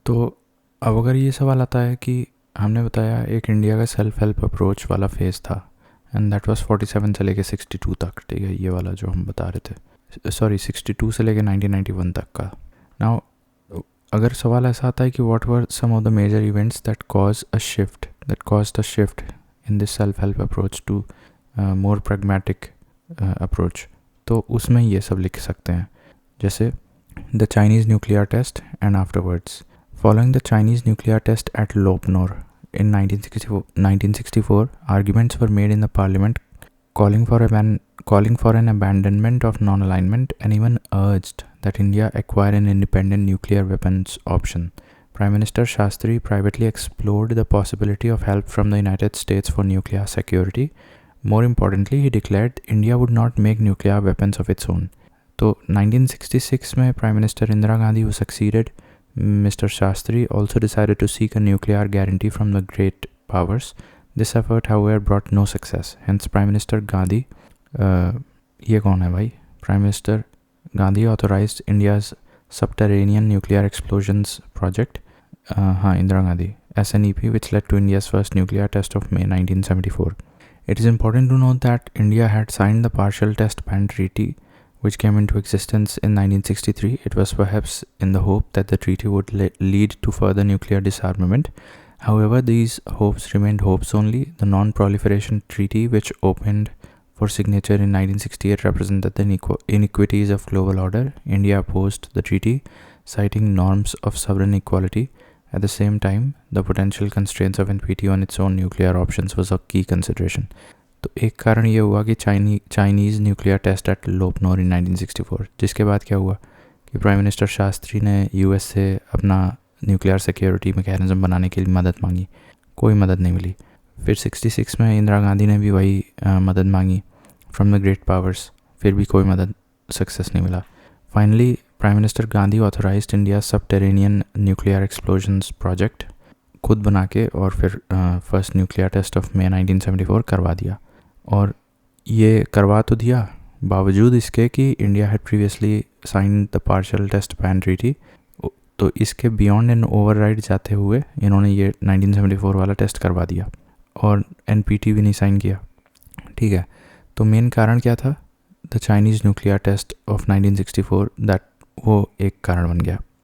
तो अब अगर ये सवाल आता है कि हमने बताया एक इंडिया का सेल्फ हेल्प अप्रोच वाला फेज़ था एंड दैट वाज 47 से लेके 62 तक, ठीक है, ये वाला जो हम बता रहे थे, सॉरी 62 से लेके 1991 तक का। नाउ अगर सवाल ऐसा आता है कि what were some of the major events that caused a shift in this self help approach to more pragmatic approach, तो उसमें ये सब लिख सकते हैं, जैसे the Chinese nuclear test and afterwards. Following the Chinese nuclear test at Lopnor in 1964, arguments were made in the parliament calling for an abandonment of non-alignment and even urged that India acquire an independent nuclear weapons option. Prime Minister Shastri privately explored the possibility of help from the United States for nuclear security. More importantly, he declared India would not make nuclear weapons of its own. So 1966 में Prime Minister Indira Gandhi, who succeeded Mr. Shastri, also decided to seek a nuclear guarantee from the great powers. This effort, however, brought no success. Hence, Prime Minister Gandhi, ये कौन है भाई? Prime Minister Gandhi authorized India's subterranean nuclear explosions project, Indira Gandhi, SNEP, which led to India's first nuclear test of May 1974. It is important to note that India had signed the Partial Test Ban Treaty, which came into existence in 1963. It was perhaps in the hope that the treaty would lead to further nuclear disarmament. However, these hopes remained hopes only. The Non-Proliferation Treaty, which opened for signature in 1968, represented the inequities of global order. India opposed the treaty, citing norms of sovereign equality. At the same time, the potential constraints of NPT on its own nuclear options was a key consideration. तो एक कारण ये हुआ कि Chinese nuclear test at Lop Nur in 1964, जिसके बाद क्या हुआ कि प्राइम मिनिस्टर शास्त्री ने यूएस से अपना न्यूक्लियर सिक्योरिटी मैकेनिज्म बनाने के लिए मदद मांगी, कोई मदद नहीं मिली। फिर 66 में इंदिरा गांधी ने भी वही मदद मांगी फ्रॉम द ग्रेट पावर्स, फिर भी कोई मदद सक्सेस नहीं मिला। Finally prime minister Gandhi authorised India subterranean nuclear explosions project खुद बना के, और फिर first nuclear test of May 1974 करवा दिया। और ये करवा तो दिया बावजूद इसके कि India had previously sign the partial test ban treaty, तो इसके बियॉन्ड एंड ओवरराइड जाते हुए इन्होंने ये 1974 वाला टेस्ट करवा दिया और एनपीटी भी नहीं साइन किया, ठीक है। तो मेन कारण क्या था? The Chinese nuclear test of 1964, that वो एक कारण बन गया।